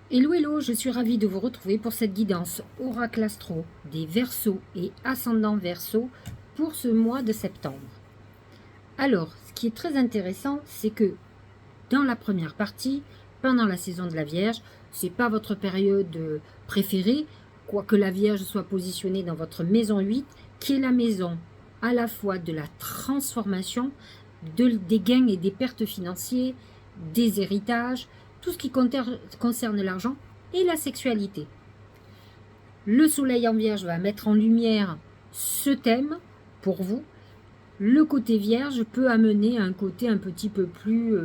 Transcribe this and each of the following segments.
Hello, hello, je suis ravie de vous retrouver pour cette guidance Oracle Astro des Verseaux et Ascendant Verseau pour ce mois de septembre. Alors, ce qui est très intéressant, c'est que dans la première partie, pendant la saison de la Vierge, c'est pas votre période préférée, quoique la Vierge soit positionnée dans votre maison 8, qui est la maison à la fois de la transformation, des gains et des pertes financières, des héritages, tout ce qui concerne l'argent et la sexualité. Le soleil en Vierge va mettre en lumière ce thème pour vous. Le côté Vierge peut amener un côté un petit peu plus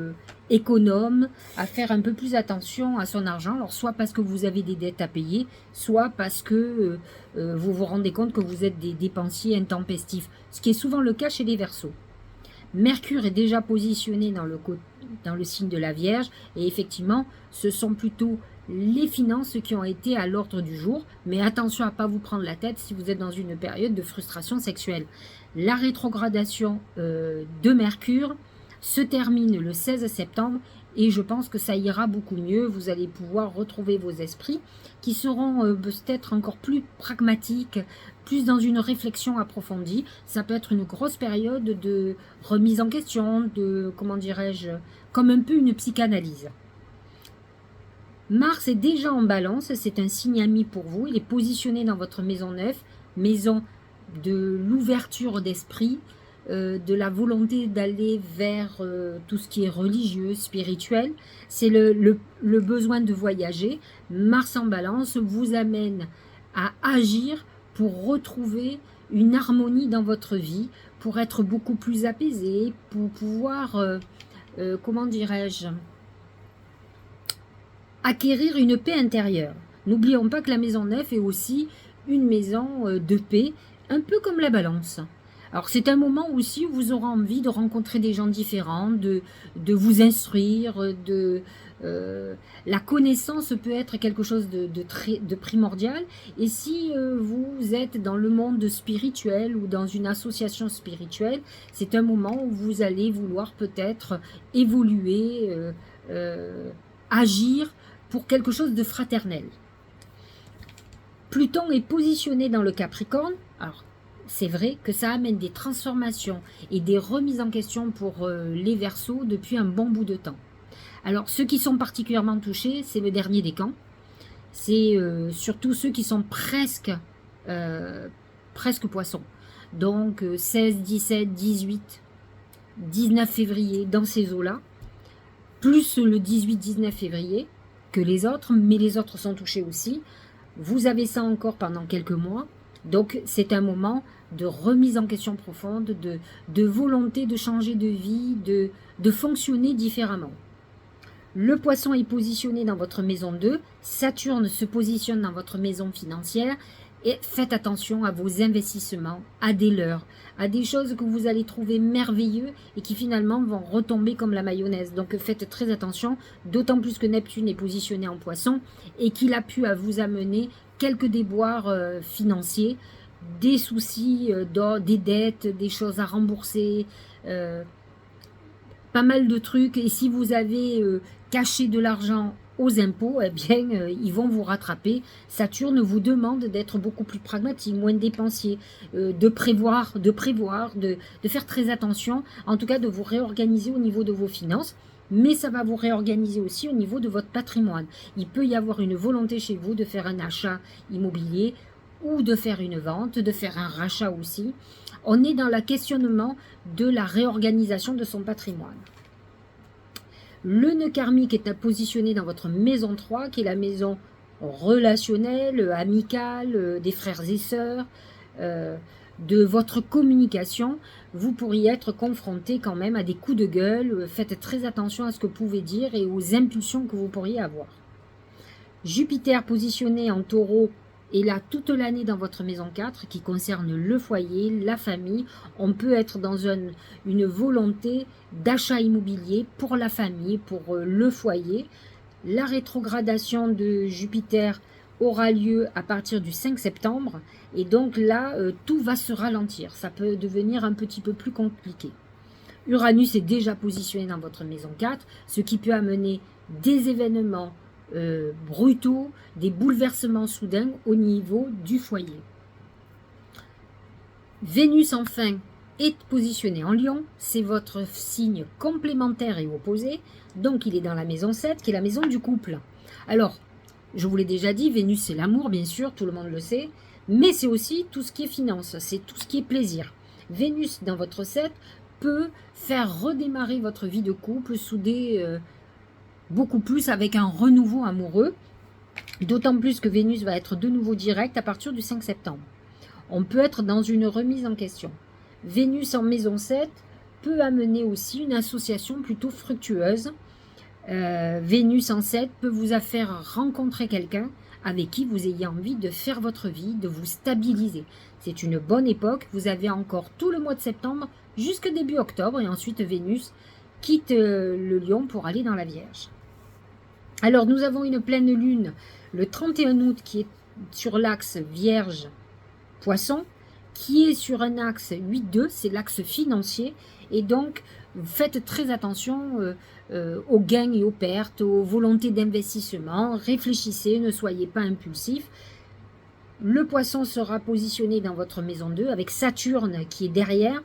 économe, à faire un peu plus attention à son argent. Alors soit parce que vous avez des dettes à payer, soit parce que vous vous rendez compte que vous êtes des dépensiers intempestifs, ce qui est souvent le cas chez les Verseaux. Mercure est déjà positionné dans le signe de la Vierge et effectivement, ce sont plutôt les finances qui ont été à l'ordre du jour, mais attention à ne pas vous prendre la tête si vous êtes dans une période de frustration sexuelle. La rétrogradation de Mercure se termine le 16 septembre et je pense que ça ira beaucoup mieux. Vous allez pouvoir retrouver vos esprits qui seront peut-être encore plus pragmatiques, plus dans une réflexion approfondie. Ça peut être une grosse période de remise en question, de, comment dirais-je, comme un peu une psychanalyse. Mars est déjà en balance, c'est un signe ami pour vous. Il est positionné dans votre maison 9, maison de l'ouverture d'esprit, de la volonté d'aller vers tout ce qui est religieux, spirituel. C'est le besoin de voyager. Mars en balance vous amène à agir pour retrouver une harmonie dans votre vie, pour être beaucoup plus apaisé, pour pouvoir, comment dirais-je, acquérir une paix intérieure. N'oublions pas que la maison 9 est aussi une maison de paix, un peu comme la balance. Alors c'est un moment aussi où vous aurez envie de rencontrer des gens différents, de vous instruire, la connaissance peut être quelque chose de primordial. Et si vous êtes dans le monde spirituel ou dans une association spirituelle, c'est un moment où vous allez vouloir peut-être évoluer, agir pour quelque chose de fraternel. Pluton est positionné dans le Capricorne. Alors, c'est vrai que ça amène des transformations et des remises en question pour les Verseaux depuis un bon bout de temps. Alors, ceux qui sont particulièrement touchés, c'est le dernier décan. C'est surtout ceux qui sont presque poissons. Donc, 16, 17, 18, 19 février, dans ces eaux-là. Plus le 18-19 février que les autres, mais les autres sont touchés aussi. Vous avez ça encore pendant quelques mois. Donc, c'est un moment de remise en question profonde, de volonté de changer de vie, de fonctionner différemment. Le poisson est positionné dans votre maison 2. Saturne se positionne dans votre maison financière. Et faites attention à vos investissements, à des leurres, à des choses que vous allez trouver merveilleux et qui finalement vont retomber comme la mayonnaise. Donc faites très attention, d'autant plus que Neptune est positionné en poisson et qu'il a pu à vous amener quelques déboires financiers, des soucis, des dettes, des choses à rembourser, pas mal de trucs. Et si vous avez caché de l'argent aux impôts, eh bien, ils vont vous rattraper. Saturne vous demande d'être beaucoup plus pragmatique, moins dépensier, de prévoir, de faire très attention, en tout cas de vous réorganiser au niveau de vos finances, mais ça va vous réorganiser aussi au niveau de votre patrimoine. Il peut y avoir une volonté chez vous de faire un achat immobilier ou de faire une vente, de faire un rachat aussi. On est dans le questionnement de la réorganisation de son patrimoine. Le nœud karmique est positionné dans votre maison 3, qui est la maison relationnelle, amicale, des frères et sœurs, de votre communication. Vous pourriez être confronté quand même à des coups de gueule. Faites très attention à ce que vous pouvez dire et aux impulsions que vous pourriez avoir. Jupiter positionné en taureau est là toute l'année dans votre maison 4 qui concerne le foyer, la famille. On peut être dans une volonté d'achat immobilier pour la famille, pour le foyer. La rétrogradation de Jupiter aura lieu à partir du 5 septembre et donc là, tout va se ralentir. Ça peut devenir un petit peu plus compliqué. Uranus est déjà positionné dans votre maison 4, ce qui peut amener des événements brutaux, des bouleversements soudains au niveau du foyer. Vénus enfin est positionné en Lion, c'est votre signe complémentaire et opposé, donc il est dans la maison 7, qui est la maison du couple. Alors, je vous l'ai déjà dit, Vénus c'est l'amour, bien sûr, tout le monde le sait, mais c'est aussi tout ce qui est finance, c'est tout ce qui est plaisir. Vénus dans votre 7 peut faire redémarrer votre vie de couple, souder beaucoup plus avec un renouveau amoureux, d'autant plus que Vénus va être de nouveau direct à partir du 5 septembre. On peut être dans une remise en question. Vénus en maison 7 peut amener aussi une association plutôt fructueuse. Vénus en 7 peut vous faire rencontrer quelqu'un avec qui vous ayez envie de faire votre vie, de vous stabiliser. C'est une bonne époque. Vous avez encore tout le mois de septembre jusqu'au début octobre et ensuite Vénus quitte le Lion pour aller dans la Vierge. Alors nous avons une pleine lune le 31 août qui est sur l'axe Vierge-Poisson, qui est sur un axe 8-2, c'est l'axe financier, et donc faites très attention aux gains et aux pertes, aux volontés d'investissement, réfléchissez, ne soyez pas impulsif. Le Poisson sera positionné dans votre maison 2 avec Saturne qui est derrière,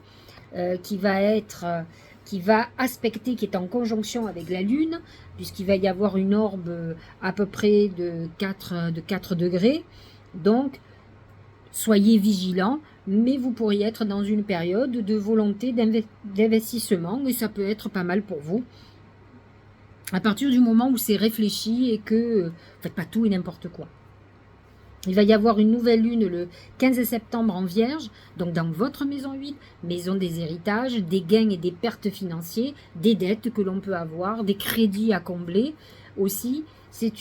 qui va aspecter, qui est en conjonction avec la Lune, puisqu'il va y avoir une orbe à peu près de 4 degrés. Donc, soyez vigilants, mais vous pourriez être dans une période de volonté d'investissement, et ça peut être pas mal pour vous. À partir du moment où c'est réfléchi et que vous ne faites pas tout et n'importe quoi. Il va y avoir une nouvelle lune le 15 septembre en Vierge, donc dans votre maison 8, maison des héritages, des gains et des pertes financières, des dettes que l'on peut avoir, des crédits à combler aussi. C'est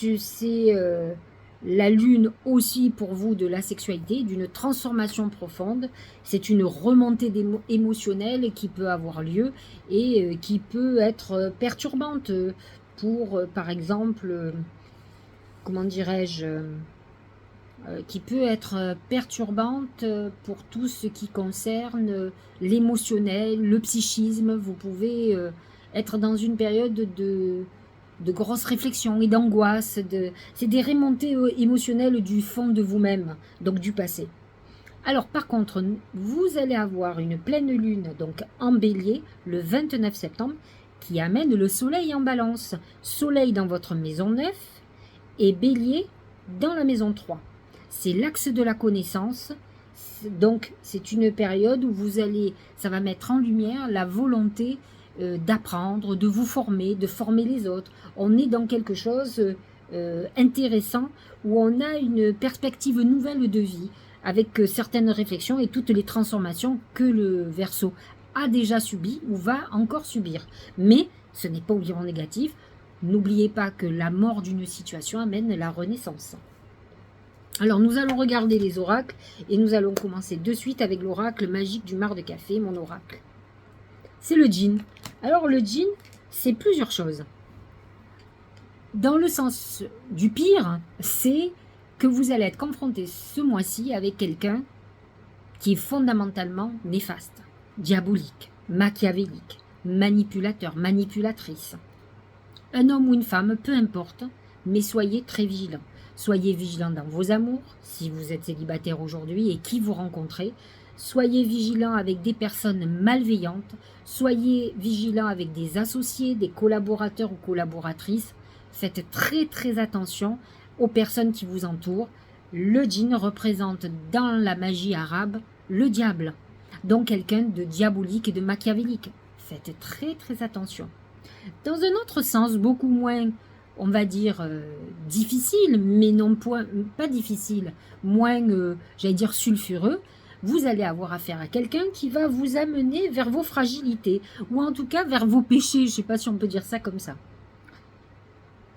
la lune aussi pour vous de la sexualité, d'une transformation profonde. C'est une remontée émotionnelle qui peut avoir lieu et qui peut être perturbante pour, par exemple, comment dirais-je, qui peut être perturbante pour tout ce qui concerne l'émotionnel, le psychisme. Vous pouvez être dans une période de grosses réflexions et d'angoisse. C'est des remontées émotionnelles du fond de vous-même, donc du passé. Alors par contre, vous allez avoir une pleine lune donc en bélier le 29 septembre qui amène le soleil en balance. Soleil dans votre maison 9 et bélier dans la maison 3. C'est l'axe de la connaissance, donc c'est une période où ça va mettre en lumière la volonté d'apprendre, de vous former, de former les autres. On est dans quelque chose intéressant où on a une perspective nouvelle de vie avec certaines réflexions et toutes les transformations que le Verseau a déjà subies ou va encore subir. Mais ce n'est pas oubliant négatif. N'oubliez pas que la mort d'une situation amène la renaissance. Alors nous allons regarder les oracles et nous allons commencer de suite avec l'oracle magique du mar de café, mon oracle. C'est le djinn. Alors le djinn, c'est plusieurs choses. Dans le sens du pire, c'est que vous allez être confronté ce mois-ci avec quelqu'un qui est fondamentalement néfaste, diabolique, machiavélique, manipulateur, manipulatrice. Un homme ou une femme, peu importe, mais soyez très vigilants. Soyez vigilants dans vos amours, si vous êtes célibataire aujourd'hui et qui vous rencontrez. Soyez vigilants avec des personnes malveillantes. Soyez vigilants avec des associés, des collaborateurs ou collaboratrices. Faites très très attention aux personnes qui vous entourent. Le djinn représente dans la magie arabe le diable, donc quelqu'un de diabolique et de machiavélique. Faites très très attention. Dans un autre sens, beaucoup moins, on va dire, difficile, mais non pas difficile, moins, j'allais dire, sulfureux, vous allez avoir affaire à quelqu'un qui va vous amener vers vos fragilités, ou en tout cas vers vos péchés, je ne sais pas si on peut dire ça comme ça.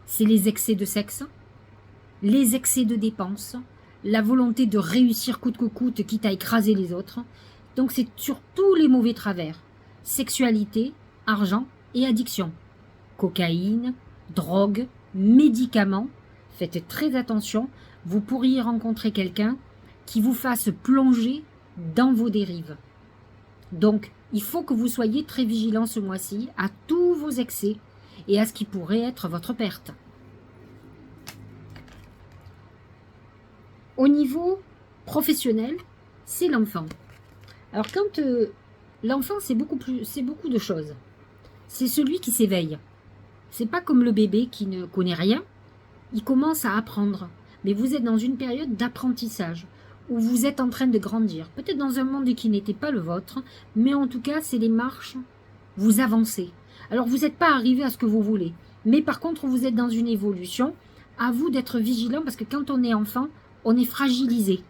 C'est les excès de sexe, les excès de dépenses, la volonté de réussir coûte que coûte, quitte à écraser les autres. Donc c'est sur tous les mauvais travers, sexualité, argent et addiction, cocaïne, drogue, médicaments. Faites très attention, vous pourriez rencontrer quelqu'un qui vous fasse plonger dans vos dérives. Donc, il faut que vous soyez très vigilants ce mois-ci à tous vos excès et à ce qui pourrait être votre perte. Au niveau professionnel, c'est l'enfant. Alors quand l'enfant, c'est beaucoup de choses. C'est celui qui s'éveille. C'est pas comme le bébé qui ne connaît rien. Il commence à apprendre. Mais vous êtes dans une période d'apprentissage où vous êtes en train de grandir. Peut-être dans un monde qui n'était pas le vôtre, mais en tout cas, c'est les marches. Vous avancez. Alors, vous n'êtes pas arrivé à ce que vous voulez. Mais par contre, vous êtes dans une évolution. À vous d'être vigilant parce que quand on est enfant, on est fragilisé.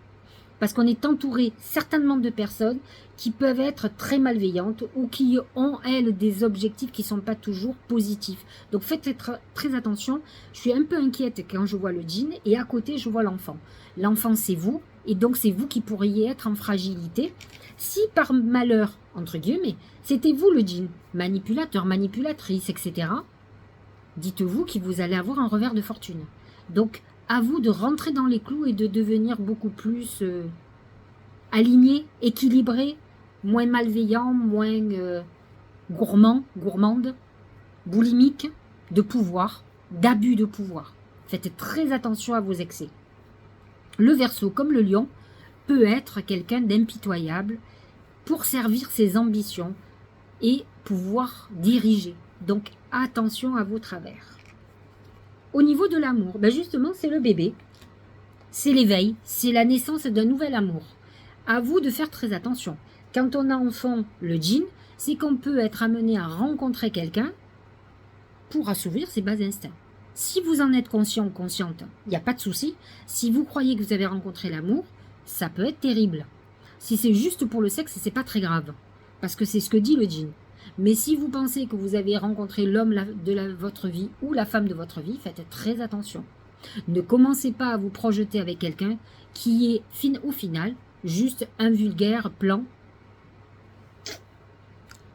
Parce qu'on est entouré certainement de personnes qui peuvent être très malveillantes ou qui ont, elles, des objectifs qui ne sont pas toujours positifs. Donc faites très attention. Je suis un peu inquiète quand je vois le djinn et à côté, je vois l'enfant. L'enfant, c'est vous et donc c'est vous qui pourriez être en fragilité. Si par malheur, entre guillemets, c'était vous le djinn, manipulateur, manipulatrice, etc., dites-vous que vous allez avoir un revers de fortune. Donc, à vous de rentrer dans les clous et de devenir beaucoup plus aligné, équilibré, moins malveillant, moins gourmand, gourmande, boulimique, de pouvoir, d'abus de pouvoir. Faites très attention à vos excès. Le Verseau, comme le Lion, peut être quelqu'un d'impitoyable pour servir ses ambitions et pouvoir diriger. Donc, attention à vos travers. Au niveau de l'amour, ben justement, c'est le bébé, c'est l'éveil, c'est la naissance d'un nouvel amour. À vous de faire très attention. Quand on a enfant le djinn, c'est qu'on peut être amené à rencontrer quelqu'un pour assouvir ses bas instincts. Si vous en êtes conscient ou consciente, il n'y a pas de souci. Si vous croyez que vous avez rencontré l'amour, ça peut être terrible. Si c'est juste pour le sexe, c'est pas très grave, parce que c'est ce que dit le djinn. Mais si vous pensez que vous avez rencontré l'homme de votre vie ou la femme de votre vie, faites très attention. Ne commencez pas à vous projeter avec quelqu'un qui est, au final, juste un vulgaire plan.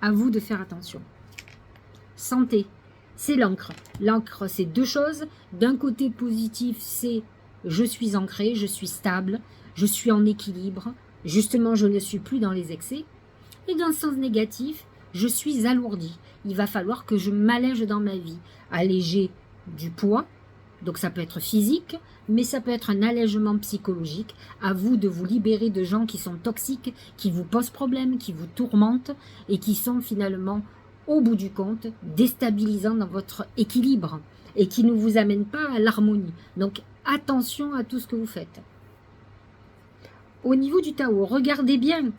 À vous de faire attention. Santé, c'est l'encre. L'encre, c'est deux choses. D'un côté positif, c'est je suis ancré, je suis stable, je suis en équilibre. Justement, je ne suis plus dans les excès. Et dans le sens négatif, je suis alourdi. Il va falloir que je m'allège dans ma vie. Alléger du poids, donc ça peut être physique, mais ça peut être un allègement psychologique. À vous de vous libérer de gens qui sont toxiques, qui vous posent problème, qui vous tourmentent et qui sont finalement, au bout du compte, déstabilisants dans votre équilibre et qui ne vous amènent pas à l'harmonie. Donc attention à tout ce que vous faites. Au niveau du Tao, regardez bien.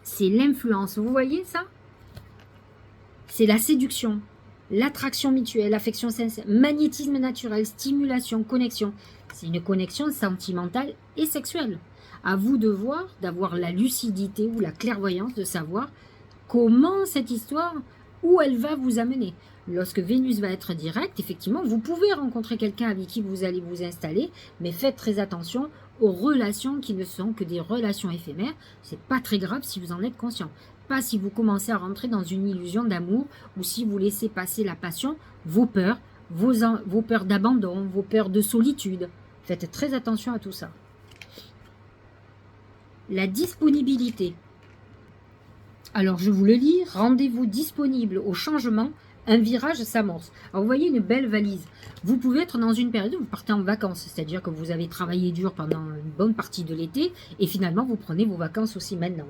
C'est l'influence, vous voyez ça? C'est la séduction, l'attraction mutuelle, affection sincère, magnétisme naturel, stimulation, connexion. C'est une connexion sentimentale et sexuelle. À vous de voir, d'avoir la lucidité ou la clairvoyance de savoir comment cette histoire, où elle va vous amener. Lorsque Vénus va être directe, effectivement, vous pouvez rencontrer quelqu'un avec qui vous allez vous installer, mais faites très attention aux relations qui ne sont que des relations éphémères. C'est pas très grave si vous en êtes conscient. Pas si vous commencez à rentrer dans une illusion d'amour ou si vous laissez passer la passion, vos peurs, vos peurs d'abandon, vos peurs de solitude. Faites très attention à tout ça. La disponibilité. Alors je vous le lis, rendez-vous disponible au changement, un virage s'amorce. Alors vous voyez une belle valise. Vous pouvez être dans une période où vous partez en vacances, c'est-à-dire que vous avez travaillé dur pendant une bonne partie de l'été et finalement vous prenez vos vacances aussi maintenant.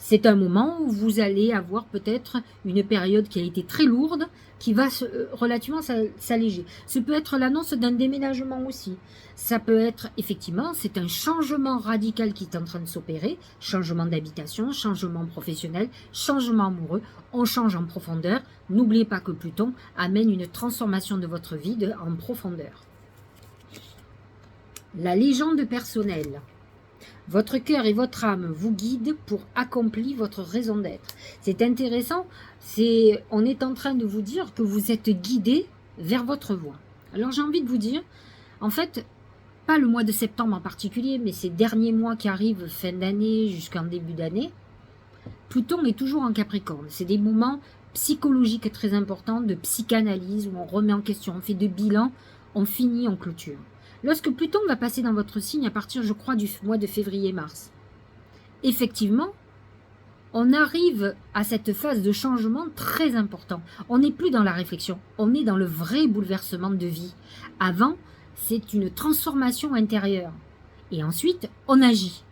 C'est un moment où vous allez avoir peut-être une période qui a été très lourde, qui va relativement s'alléger. Ce peut être l'annonce d'un déménagement aussi. Ça peut être, effectivement, c'est un changement radical qui est en train de s'opérer. Changement d'habitation, changement professionnel, changement amoureux. On change en profondeur. N'oubliez pas que Pluton amène une transformation de votre vie en profondeur. La légende personnelle. Votre cœur et votre âme vous guident pour accomplir votre raison d'être. C'est intéressant, on est en train de vous dire que vous êtes guidé vers votre voie. Alors j'ai envie de vous dire, en fait, pas le mois de septembre en particulier, mais ces derniers mois qui arrivent fin d'année jusqu'en début d'année, Pluton est toujours en Capricorne. C'est des moments psychologiques très importants, de psychanalyse, où on remet en question, on fait de bilan, on finit, on clôture. Lorsque Pluton va passer dans votre signe à partir, je crois, du mois de février-mars, effectivement, on arrive à cette phase de changement très important. On n'est plus dans la réflexion, on est dans le vrai bouleversement de vie. Avant, c'est une transformation intérieure. et ensuite on agit.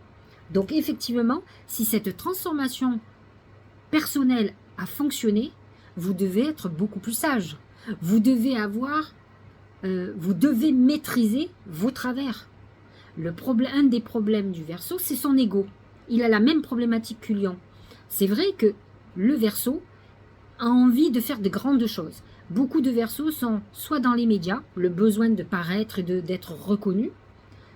Donc effectivement, si cette transformation personnelle a fonctionné, vous devez être beaucoup plus sage. Vous devez maîtriser vos travers. Un des problèmes du Verseau, c'est son ego. Il a la même problématique que Lion. C'est vrai que le Verseau a envie de faire de grandes choses. Beaucoup de Verseaux sont soit dans les médias, le besoin de paraître et d'être reconnus,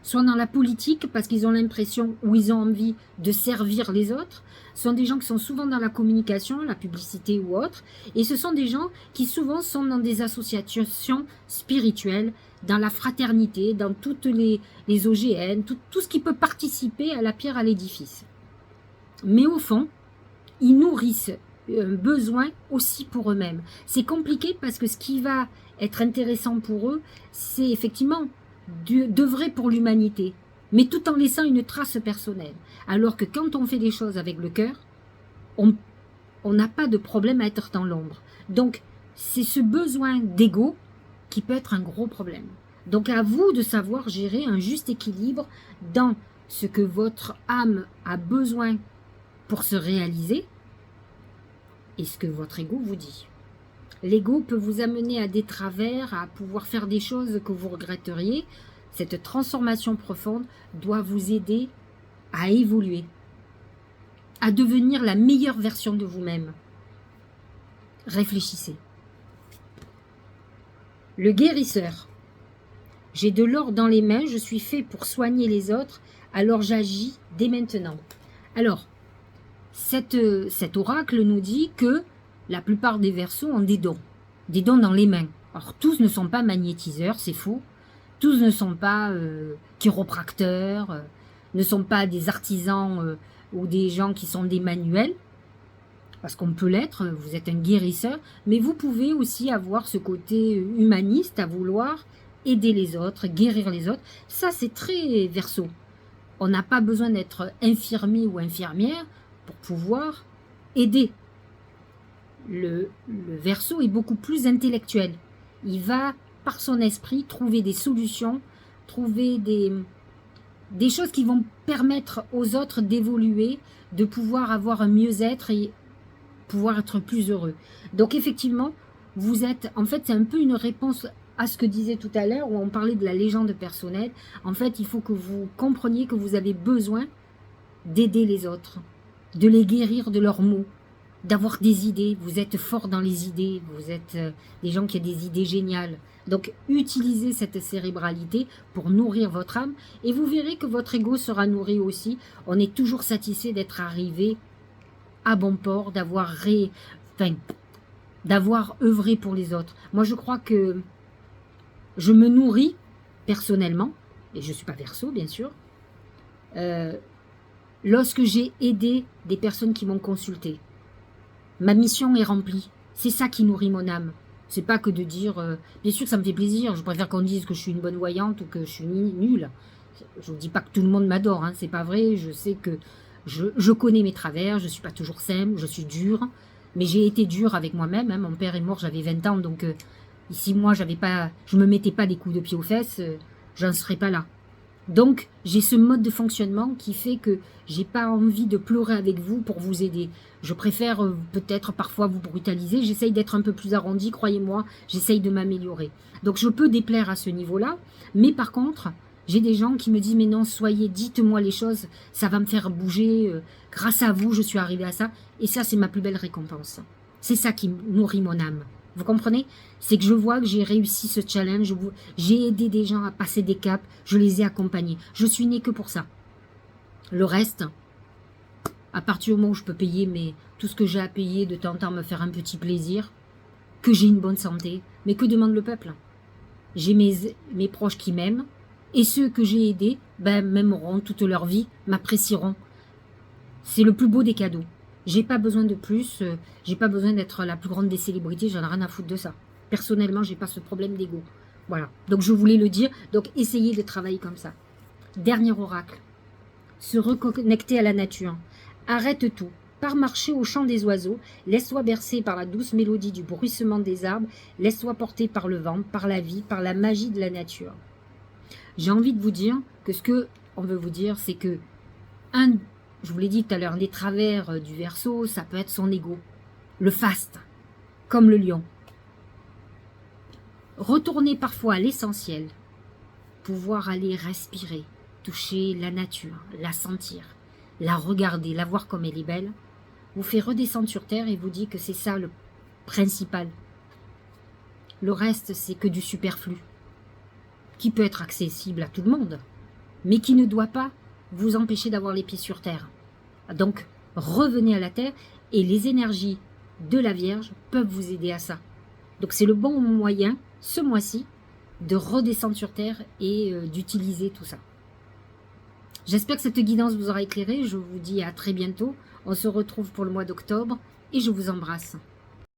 soit dans la politique parce qu'ils ont l'impression ou ils ont envie de servir les autres. Ce sont des gens qui sont souvent dans la communication, la publicité ou autre, et ce sont des gens qui souvent sont dans des associations spirituelles, dans la fraternité, dans toutes les OGN, tout ce qui peut participer à la pierre à l'édifice. Mais au fond, ils nourrissent un besoin aussi pour eux-mêmes. C'est compliqué parce que ce qui va être intéressant pour eux, c'est effectivement d'œuvrer pour l'humanité, mais tout en laissant une trace personnelle. Alors que quand on fait des choses avec le cœur, on n'a pas de problème à être dans l'ombre. Donc, c'est ce besoin d'ego qui peut être un gros problème. Donc, à vous de savoir gérer un juste équilibre dans ce que votre âme a besoin pour se réaliser et ce que votre ego vous dit. L'ego peut vous amener à des travers, à pouvoir faire des choses que vous regretteriez. Cette transformation profonde doit vous aider à évoluer, à devenir la meilleure version de vous-même. Réfléchissez. Le guérisseur. J'ai de l'or dans les mains, je suis fait pour soigner les autres, alors j'agis dès maintenant. Alors, cet oracle nous dit que la plupart des Verseaux ont des dons dans les mains. Alors tous ne sont pas magnétiseurs, c'est faux. Tous ne sont pas chiropracteurs, ne sont pas des artisans ou des gens qui sont des manuels, parce qu'on peut l'être, vous êtes un guérisseur, mais vous pouvez aussi avoir ce côté humaniste à vouloir aider les autres, guérir les autres. Ça, c'est très Verseau. On n'a pas besoin d'être infirmier ou infirmière pour pouvoir aider. Le Verseau est beaucoup plus intellectuel. Il va, par son esprit, trouver des solutions, trouver des choses qui vont permettre aux autres d'évoluer, de pouvoir avoir un mieux-être et pouvoir être plus heureux. Donc effectivement, vous êtes, en fait, c'est un peu une réponse à ce que disait tout à l'heure, où on parlait de la légende personnelle. En fait, il faut que vous compreniez que vous avez besoin d'aider les autres, de les guérir de leurs maux, d'avoir des idées. Vous êtes fort dans les idées, vous êtes des gens qui ont des idées géniales. Donc, utilisez cette cérébralité pour nourrir votre âme et vous verrez que votre ego sera nourri aussi. On est toujours satisfait d'être arrivé à bon port, d'avoir œuvré pour les autres. Moi, je crois que je me nourris personnellement, et je ne suis pas Verseau, bien sûr, lorsque j'ai aidé des personnes qui m'ont consulté. Ma mission est remplie. C'est ça qui nourrit mon âme. C'est pas que de dire, bien sûr que ça me fait plaisir, je préfère qu'on dise que je suis une bonne voyante ou que je suis nulle. Je ne dis pas que tout le monde m'adore, hein, c'est pas vrai, je sais que je connais mes travers, je ne suis pas toujours simple, je suis dure, mais j'ai été dure avec moi-même, hein, mon père est mort, j'avais 20 ans, donc ici moi je me mettais pas des coups de pied aux fesses, j'en serais pas là. Donc, j'ai ce mode de fonctionnement qui fait que j'ai pas envie de pleurer avec vous pour vous aider. Je préfère peut-être parfois vous brutaliser. J'essaye d'être un peu plus arrondi, croyez-moi. J'essaye de m'améliorer. Donc, je peux déplaire à ce niveau-là. Mais par contre, j'ai des gens qui me disent « Mais non, dites-moi les choses. Ça va me faire bouger. Grâce à vous, je suis arrivée à ça. » Et ça, c'est ma plus belle récompense. C'est ça qui nourrit mon âme. Vous comprenez? C'est que je vois que j'ai réussi ce challenge, j'ai aidé des gens à passer des caps, je les ai accompagnés. Je suis née que pour ça. Le reste, à partir du moment où je peux payer tout ce que j'ai à payer, de temps en temps me faire un petit plaisir, que j'ai une bonne santé, mais que demande le peuple? J'ai mes proches qui m'aiment, et ceux que j'ai aidés m'aimeront toute leur vie, m'apprécieront. C'est le plus beau des cadeaux. J'ai pas besoin de plus, j'ai pas besoin d'être la plus grande des célébrités, j'en ai rien à foutre de ça. Personnellement, j'ai pas ce problème d'ego. Voilà, donc je voulais le dire, donc essayez de travailler comme ça. Dernier oracle, se reconnecter à la nature. Arrête tout, pars marcher au chant des oiseaux, laisse-toi bercer par la douce mélodie du bruissement des arbres, laisse-toi porter par le vent, par la vie, par la magie de la nature. J'ai envie de vous dire que ce que on veut vous dire, c'est que, je vous l'ai dit tout à l'heure, un des travers du Verseau, ça peut être son ego. Le faste, comme le lion. Retourner parfois à l'essentiel, pouvoir aller respirer, toucher la nature, la sentir, la regarder, la voir comme elle est belle, vous fait redescendre sur terre et vous dit que c'est ça le principal. Le reste, c'est que du superflu, qui peut être accessible à tout le monde, mais qui ne doit pas vous empêcher d'avoir les pieds sur terre. Donc, revenez à la terre et les énergies de la Vierge peuvent vous aider à ça. Donc, c'est le bon moyen, ce mois-ci, de redescendre sur terre et d'utiliser tout ça. J'espère que cette guidance vous aura éclairé. Je vous dis à très bientôt. On se retrouve pour le mois d'octobre et je vous embrasse.